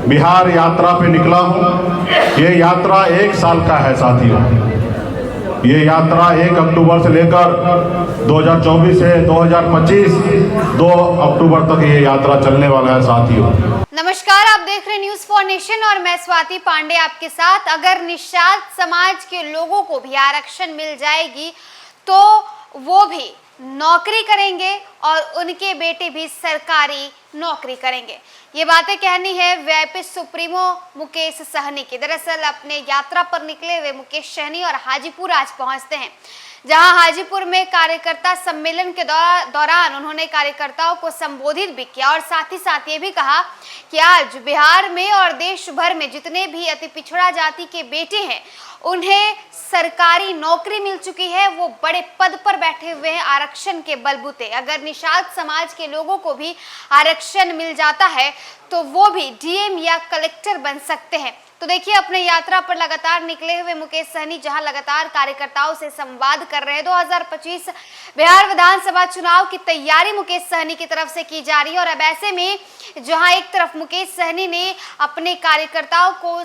बिहार यात्रा पे निकला हूँ। ये यात्रा 1 साल का है साथियों। ये यात्रा 1 अक्टूबर से लेकर 2024 से 2025 2 अक्टूबर तक ये यात्रा चलने वाला है साथियों। नमस्कार, आप देख रहे हैं न्यूज़ फॉर नेशन और मैं स्वाति पांडे आपके साथ। अगर निषाद समाज के लोगों को भी आरक्षण मिल जाएगी तो वो भी नौकरी करेंगे और उनके बेटे भी सरकारी नौकरी करेंगे। ये बातें कहनी है वीआईपी सुप्रीमो मुकेश सहनी की। दरअसल अपने यात्रा पर निकले हुए मुकेश सहनी और हाजीपुर आज पहुंचते हैं, जहां हाजीपुर में कार्यकर्ता सम्मेलन के दौरान उन्होंने कार्यकर्ताओं को संबोधित भी किया और साथ ही साथ ये भी कहा कि आज बिहार में और देश भर में जितने भी अति पिछड़ा जाति के बेटे हैं उन्हें सरकारी नौकरी मिल चुकी है। वो बड़े पद पर बैठे हुए हैं आरक्षण के बलबूते। अगर निषाद समाज के लोगों को भी आरक्षण मिल जाता है तो वो भी डीएम या कलेक्टर बन सकते हैं। तो देखिए, अपने यात्रा पर लगातार निकले हुए मुकेश सहनी जहां लगातार कार्यकर्ताओं से संवाद कर रहे हैं। 2025 बिहार विधानसभा चुनाव की तैयारी मुकेश सहनी की तरफ से की जा रही है और अब ऐसे में जहां एक तरफ मुकेश सहनी ने अपने कार्यकर्ताओं को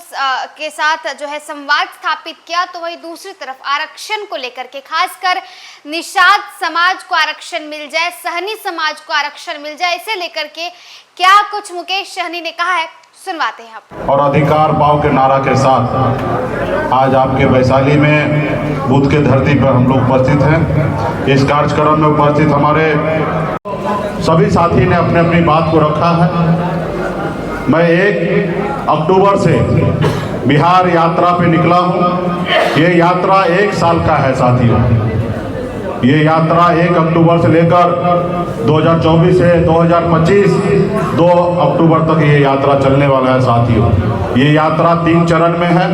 के साथ जो है संवाद स्थापित किया, तो वहीं दूसरी तरफ आरक्षण को लेकर के खासकर निषाद समाज को आरक्षण मिल जाए, सहनी समाज को आरक्षण मिल जाए, इसे लेकर के क्या कुछ मुकेश सहनी ने कहा है, सुनवाते हैं आप। और अधिकार पाओ के नारा के साथ आज आपके वैशाली में बुध के धरती पर हम लोग उपस्थित हैं। इस कार्यक्रम में उपस्थित हमारे सभी साथी ने अपने अपनी बात को रखा है। मैं 1 अक्टूबर से बिहार यात्रा पे निकला हूँ। ये यात्रा 1 साल का है साथियों। ये यात्रा 1 अक्टूबर से लेकर 2024 से 2025 2 अक्टूबर तक ये यात्रा चलने वाला है साथियों। ये यात्रा 3 चरण में है।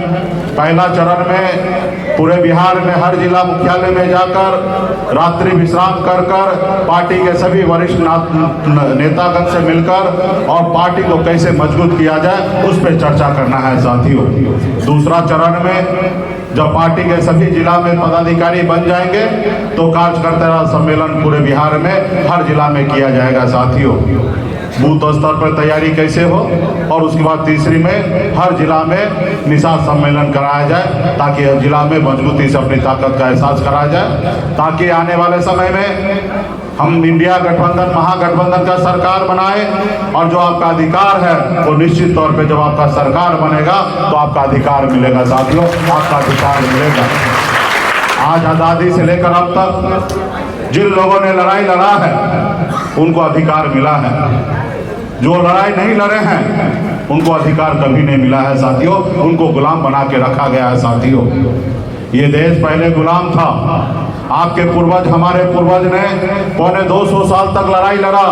पहला चरण में पूरे बिहार में हर जिला मुख्यालय में जाकर रात्रि विश्राम कर पार्टी के सभी वरिष्ठ नेतागण से मिलकर और पार्टी को कैसे मजबूत किया जाए उस पर चर्चा करना है साथियों। दूसरा चरण में जब पार्टी के सभी जिला में पदाधिकारी बन जाएंगे तो कार्यकर्ता सम्मेलन पूरे बिहार में हर जिला में किया जाएगा साथियों। बूथ स्तर पर तैयारी कैसे हो और उसके बाद तीसरी में हर जिला में निषाद सम्मेलन कराया जाए ताकि हर जिला में मजबूती से अपनी ताकत का एहसास कराया जाए, ताकि आने वाले समय में हम इंडिया गठबंधन महागठबंधन का सरकार बनाए और जो आपका अधिकार है वो निश्चित तौर पे जब आपका सरकार बनेगा तो आपका अधिकार मिलेगा साथियों, आपका अधिकार मिलेगा। आज आज़ादी से लेकर अब तक जिन लोगों ने लड़ाई लड़ा है उनको अधिकार मिला है। जो लड़ाई नहीं लड़े हैं उनको अधिकार कभी नहीं मिला है साथियों। उनको गुलाम बना के रखा गया है साथियों। ये देश पहले गुलाम था। आपके पूर्वज, हमारे पूर्वज ने 250 साल तक लड़ाई लड़ा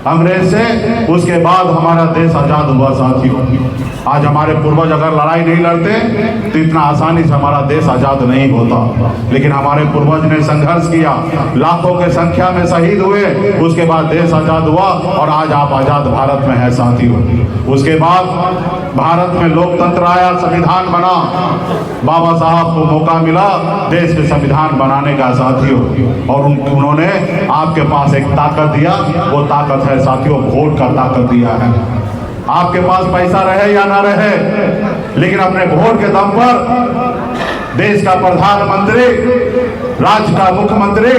अंग्रेज से, उसके बाद हमारा देश आजाद हुआ साथियों। आज हमारे पूर्वज अगर लड़ाई नहीं लड़ते तो इतना आसानी से हमारा देश आजाद नहीं होता, लेकिन हमारे पूर्वज ने संघर्ष किया, लाखों के संख्या में शहीद हुए, उसके बाद देश आजाद हुआ और आज आप आजाद भारत में हैं साथियों। उसके बाद भारत में लोकतंत्र आया, संविधान बना, बाबा साहब को मौका मिला देश के संविधान बनाने का साथियों, और उन्होंने आपके पास एक ताकत दिया। वो ताकत है साथियों, वोट का ताकत दिया है। आपके पास पैसा रहे या ना रहे, लेकिन अपने वोट के दम पर देश का प्रधानमंत्री, राज्य का मुख्यमंत्री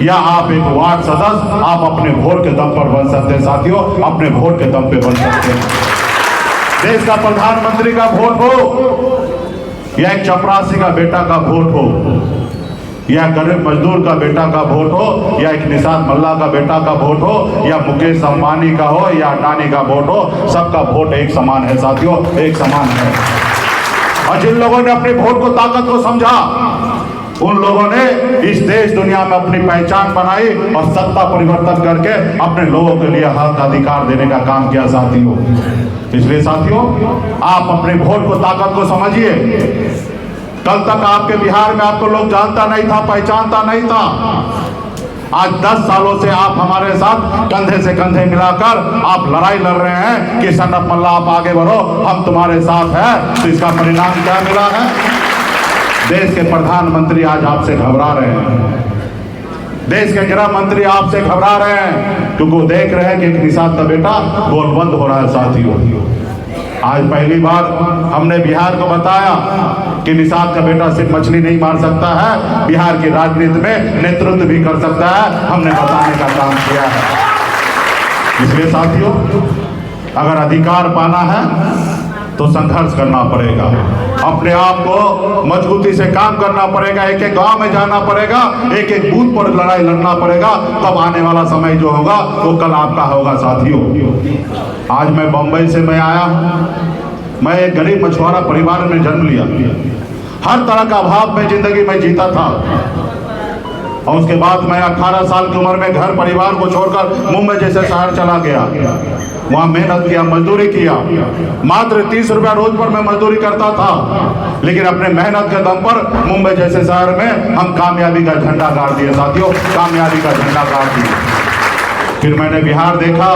या आप एक वार्ड सदस्य, आप अपने वोट के दम पर बन सकते हैं साथियों, अपने वोट के दम पे बन सकते हैं। देश का प्रधानमंत्री का वोट हो या एक चपरासी का बेटा का वोट हो या गरीब मजदूर का बेटा का वोट हो या एक निषाद मल्ला का बेटा का वोट हो या मुकेश अंबानी का हो या अडानी का वोट हो, सबका वोट एक समान है साथियों, एक समान है। और जिन लोगों ने अपने वोट को ताकत को समझा उन लोगों ने इस देश दुनिया में अपनी पहचान बनाई और सत्ता परिवर्तन करके अपने लोगों के लिए हक अधिकार देने का काम किया साथियों। इसलिए साथियों, आप अपने वोट को ताकत को समझिए। कल तक आपके बिहार में आपको लोग जानता नहीं था, पहचानता नहीं था। आज 10 सालों से आप हमारे साथ कंधे से कंधे मिलाकर आप लड़ाई लड़ रहे हैं कि सनत मल्ला आप आगे बढ़ो, हम तुम्हारे साथ हैं। तो इसका परिणाम क्या मिला है? देश के प्रधानमंत्री आज आपसे घबरा रहे हैं, देश के गृह मंत्री आपसे घबरा रहे हैं, क्योंकि वो देख रहे हैं कि एक निषाद का बेटा गोलबंद हो रहा है साथियों। आज पहली बार हमने बिहार को बताया कि निषाद का बेटा सिर्फ मछली नहीं मार सकता है, बिहार की राजनीति में नेतृत्व भी कर सकता है। हमने बताने का काम किया है। इसलिए साथियों, अगर अधिकार पाना है तो संघर्ष करना पड़ेगा, अपने आप को मजबूती से काम करना पड़ेगा, एक एक गांव में जाना पड़ेगा, एक एक बूथ पर लड़ाई लड़ना पड़ेगा। तब आने वाला समय जो होगा वो कल आपका होगा। साथियों, आज मैं बम्बई से आया, मैं एक गरीब मछुआरा परिवार में जन्म लिया, हर तरह का अभाव में जिंदगी में जीता था। और उसके बाद मैं 18 साल की उम्र में घर परिवार को छोड़कर मुंबई जैसे शहर चला गया। वहाँ मेहनत किया, मजदूरी किया, मात्र 30 रुपया रोज पर मैं मजदूरी करता था, लेकिन अपने मेहनत के दम पर मुंबई जैसे शहर में हम कामयाबी का झंडा गाड़ दिए। साथियों, कामयाबी का झंडा गाड़ दिए। फिर मैंने बिहार देखा,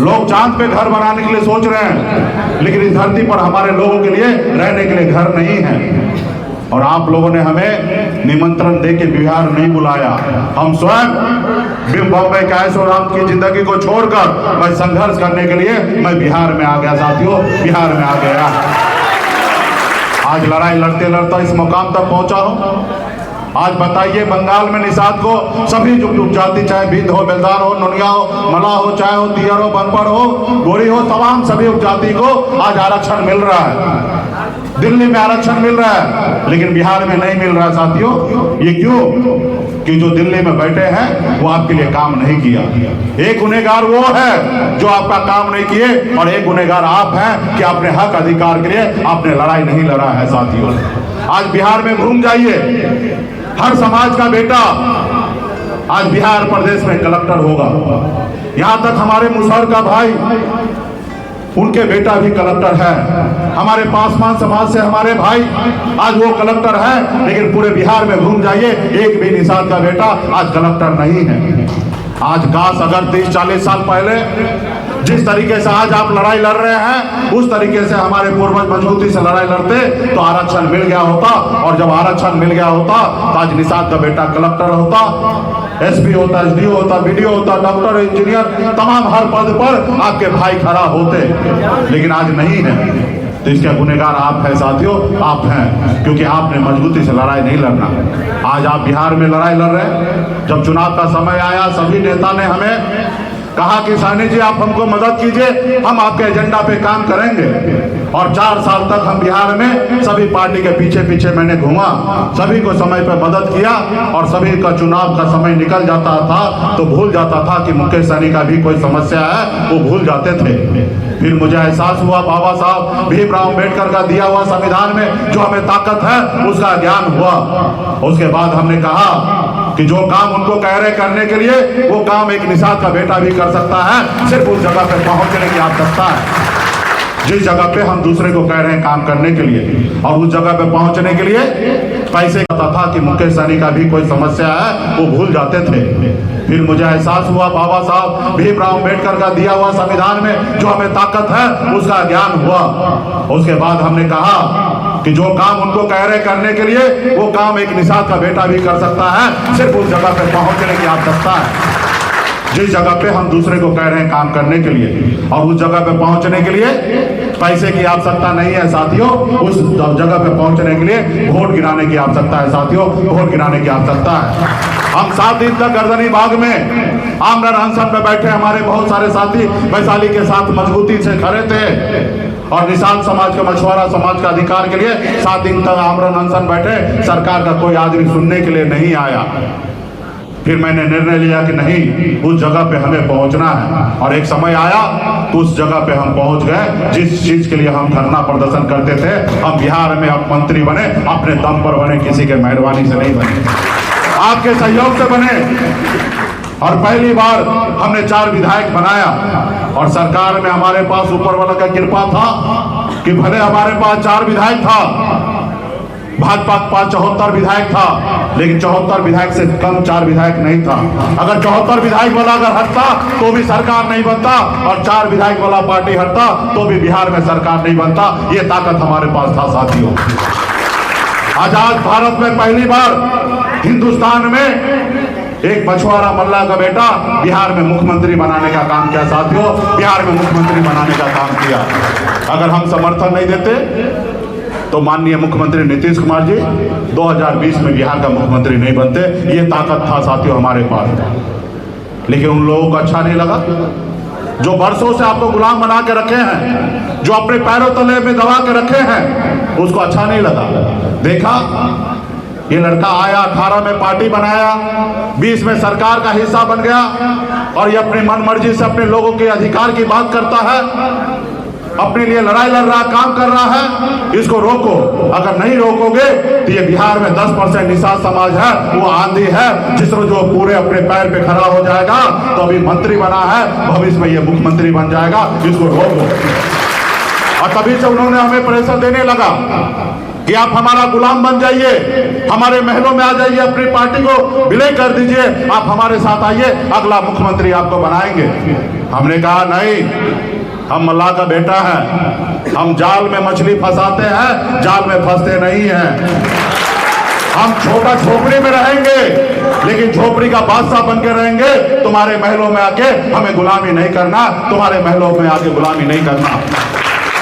लोग चांद पे घर बनाने के लिए सोच रहे हैं, लेकिन इस धरती पर हमारे लोगों के लिए रहने के लिए घर नहीं है। और आप लोगों ने हमें निमंत्रण दे के बिहार नहीं बुलाया। हम स्वयं बॉम्बे के ऐशोआराम की जिंदगी को छोड़कर मैं संघर्ष करने के लिए मैं बिहार में आ गया। साथियों, बिहार में आ गया। आज लड़ाई लड़ते लड़ता इस मुकाम तक पहुंचा हूं। आज बताइए, बंगाल में निषाद को सभी जो उपजाति, चाहे बिंद हो, बेलदार हो, नुनिया हो, मला हो, चाहे हो तियर हो, बनपड़ हो, गोरी हो, तमाम सभी उपजाति को आज आरक्षण मिल रहा है। दिल्ली में आरक्षण मिल रहा है, लेकिन बिहार में नहीं मिल रहा है। साथियों, ये क्यों? कि जो दिल्ली में बैठे हैं वो आपके लिए काम नहीं किया। एक गुनहगार वो है जो आपका काम नहीं किए, और एक गुनहगार आप हैं कि अपने हक अधिकार के लिए आपने लड़ाई नहीं लड़ा है। साथियों, आज बिहार में घूम जाइए, हर समाज का बेटा आज बिहार प्रदेश में कलेक्टर होगा। यहां तक हमारे मुसहर का भाई, उनके बेटा भी कलेक्टर है। हमारे पासवान समाज से हमारे भाई आज वो कलेक्टर है, लेकिन पूरे बिहार में घूम जाइए, एक भी निषाद का बेटा आज कलेक्टर नहीं है। आज काश अगर 30-40 साल पहले जिस तरीके से आज आप लड़ाई लड़ रहे हैं, उस तरीके से हमारे पूर्वज मजबूती से लड़ाई लड़ते तो आरक्षण मिल गया होता। और जब आरक्षण मिल गया होता तो आज निषाद का बेटा कलेक्टर होता, एसपी होता, एसडीओ होता, बीडीओ होता, डॉक्टर, इंजीनियर, तमाम हर पद पर आपके भाई खड़ा होते, लेकिन आज नहीं है। तो इसके गुनहगार आप हैं। साथियों, आप हैं, क्योंकि आपने मजबूती से लड़ाई नहीं लड़ना। आज आप बिहार में लड़ाई लड़ रहे हैं। जब चुनाव का समय आया, सभी नेता ने हमें कहा कि साहनी जी आप हमको मदद कीजिए, हम आपके एजेंडा पे काम करेंगे। और 4 साल तक हम बिहार में सभी पार्टी के पीछे पीछे मैंने घूमा, सभी को समय पे मदद किया, और सभी का चुनाव का समय निकल जाता था तो भूल जाता था कि मुकेश सहनी का भी कोई समस्या है, वो भूल जाते थे। फिर मुझे एहसास हुआ, बाबा साहब भीमराव अम्बेडकर का दिया हुआ संविधान में जो हमें ताकत है उसका ज्ञान हुआ। उसके बाद हमने कहा कि जो काम उनको कह रहे करने के लिए, वो काम एक निषाद का बेटा भी कर सकता है, सिर्फ उस जगह पे पहुंचने की आवश्यकता है जिस जगह पे हम दूसरे को कह रहे हैं काम करने के लिए। और उस जगह पे पहुंचने के लिए पैसे का था कि मुकेश सहनी का भी कोई समस्या है, वो भूल जाते थे। फिर मुझे एहसास हुआ, बाबा साहब भीमराव अम्बेडकर का दिया हुआ संविधान में जो हमें ताकत है उसका ज्ञान हुआ। उसके बाद हमने कहा कि जो काम उनको कह रहे करने के लिए, वो काम एक निषाद का बेटा भी कर सकता है, सिर्फ उस जगह पे पहुंचने की आवश्यकता है जिस जगह पे हम दूसरे को कह रहे हैं काम करने के लिए। और उस जगह पे पहुंचने के लिए पैसे की आवश्यकता नहीं है। साथियों, उस जगह पे पहुंचने के लिए वोट गिराने की आवश्यकता है। साथियों, वोट गिराने की आवश्यकता है। हम 7 दिन तक गर्दनी बाग में आमरण अनशन में बैठे, हमारे बहुत सारे साथी वैशाली के साथ मजबूती से खड़े थे, और निषाद समाज के, मछुआरा समाज का अधिकार के लिए 7 दिन तक आमरण अनशन बैठे। सरकार का कोई आदमी सुनने के लिए नहीं आया। फिर मैंने निर्णय लिया कि नहीं, उस जगह पे हमें पहुंचना है। और एक समय आया तो उस जगह पे हम पहुंच गए जिस चीज के लिए हम धरना प्रदर्शन करते थे। हम बिहार में अब मंत्री बने, अपने दम पर बने, किसी के मेहरबानी से नहीं बने, आपके सहयोग से बने। और पहली बार हमने 4 विधायक बनाया, और सरकार में हमारे पास ऊपर वाला का कृपा था कि भले हमारे पास 4 विधायक था, भाजपा के पास 74 विधायक था, लेकिन 74 विधायक से कम 4 विधायक नहीं था। अगर 74 विधायक वाला अगर हटता तो भी सरकार नहीं बनता, और 4 विधायक वाला पार्टी हटता तो भी बिहार में सरकार नहीं बनता। ये ताकत हमारे पास था। साथियों, आजाद भारत में पहली बार हिंदुस्तान में एक मछुआरा मल्ला का बेटा बिहार में मुख्यमंत्री बनाने का काम किया साथियों, बिहार में मुख्यमंत्री बनाने का काम किया। अगर हम समर्थन नहीं देते तो माननीय मुख्यमंत्री नीतीश कुमार जी 2020 में बिहार का मुख्यमंत्री नहीं बनते। ये ताकत था साथियों हमारे पास, लेकिन उन लोगों को अच्छा नहीं लगा जो वर्षों से आपको गुलाम बना के रखे हैं, जो अपने पैरों तले में दबा के रखे हैं, उसको अच्छा नहीं लगा। देखा ये लड़का आया, 18 में पार्टी बनाया, 20 में सरकार का हिस्सा बन गया और ये अपनी मन मर्जी से अपने लोगों के अधिकार की बात करता है, अपने लिए लड़ाई लड़ रहा, काम कर रहा है। इसको रोको, अगर नहीं रोकोगे तो ये बिहार में 10% निषाद समाज है, वो आंधी है जिसको जो पूरे अपने पैर पे खड़ा हो जाएगा। तो अभी मंत्री बना है, भविष्य में ये मुख्यमंत्री बन जाएगा, इसको रोको। और तभी से उन्होंने हमें प्रेशर देने लगा कि आप हमारा गुलाम बन जाइए, हमारे महलों में आ जाइए, अपनी पार्टी को विलय कर दीजिए, आप हमारे साथ आइए, अगला मुख्यमंत्री आपको बनाएंगे। हमने कहा नहीं, हम मल्लाह का बेटा है, हम जाल में मछली फंसाते हैं, जाल में फंसते नहीं हैं। हम छोटा झोपड़ी में रहेंगे लेकिन झोपड़ी का बादशाह बन के रहेंगे। तुम्हारे महलों में आके हमें गुलामी नहीं करना, तुम्हारे महलों में आके गुलामी नहीं करना।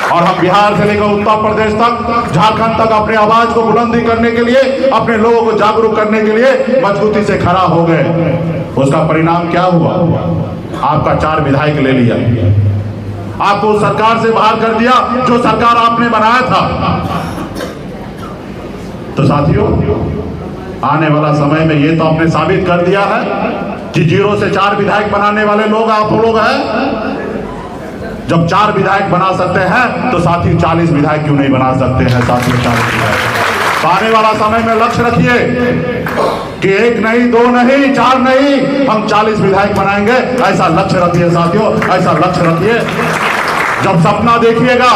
और हम बिहार से लेकर उत्तर प्रदेश तक, झारखंड तक अपनी आवाज को बुलंदी करने के लिए, अपने लोगों को जागरूक करने के लिए मजबूती से खड़ा हो गए। उसका परिणाम क्या हुआ? आपका 4 विधायक ले लिया, आपको सरकार से बाहर कर दिया जो सरकार आपने बनाया था। तो साथियों, आने वाला समय में ये तो आपने साबित कर दिया है कि 0 से 4 विधायक बनाने वाले लोग आप लोग हैं। जब 4 विधायक बना सकते हैं तो साथी 40 विधायक क्यों नहीं बना सकते हैं साथियों? 40 विधायक। तो आने वाला समय में लक्ष्य रखिए कि 1 नहीं, 2 नहीं, 4 नहीं, हम 40 विधायक बनाएंगे। ऐसा लक्ष्य रखिए साथियों, ऐसा लक्ष्य रखिए। जब सपना देखिएगा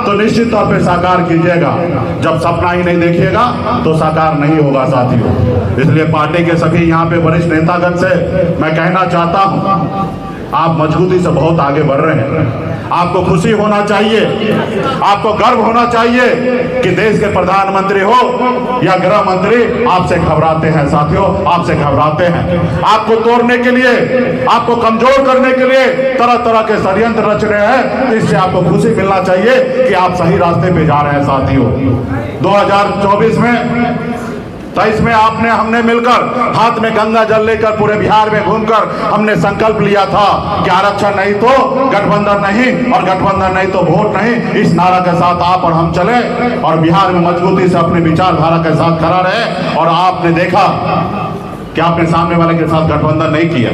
तो निश्चित तौर पे साकार कीजिएगा, जब सपना ही नहीं देखिएगा तो साकार नहीं होगा साथियों। इसलिए पार्टी के सभी यहाँ पे वरिष्ठ नेतागण से मैं कहना चाहता हूँ, आप मजबूती से बहुत आगे बढ़ रहे हैं। आपको खुशी होना चाहिए, आपको गर्व होना चाहिए कि देश के प्रधानमंत्री हो या गृह मंत्री आपसे घबराते हैं साथियों, आपसे घबराते हैं। आपको तोड़ने के लिए, आपको कमजोर करने के लिए तरह तरह के षड्यंत्र रच रहे हैं। तो इससे आपको खुशी मिलना चाहिए कि आप सही रास्ते पे जा रहे हैं साथियों। 2024 में 23 में हमने मिलकर हाथ में गंगा जल लेकर पूरे बिहार में घूमकर हमने संकल्प लिया था कि आरक्षण नहीं तो गठबंधन नहीं, और गठबंधन नहीं तो वोट नहीं। इस नारा के साथ आप और हम चले और बिहार में मजबूती से अपने विचारधारा के साथ खड़ा रहे। और आपने देखा कि आपने सामने वाले के साथ गठबंधन नहीं किया।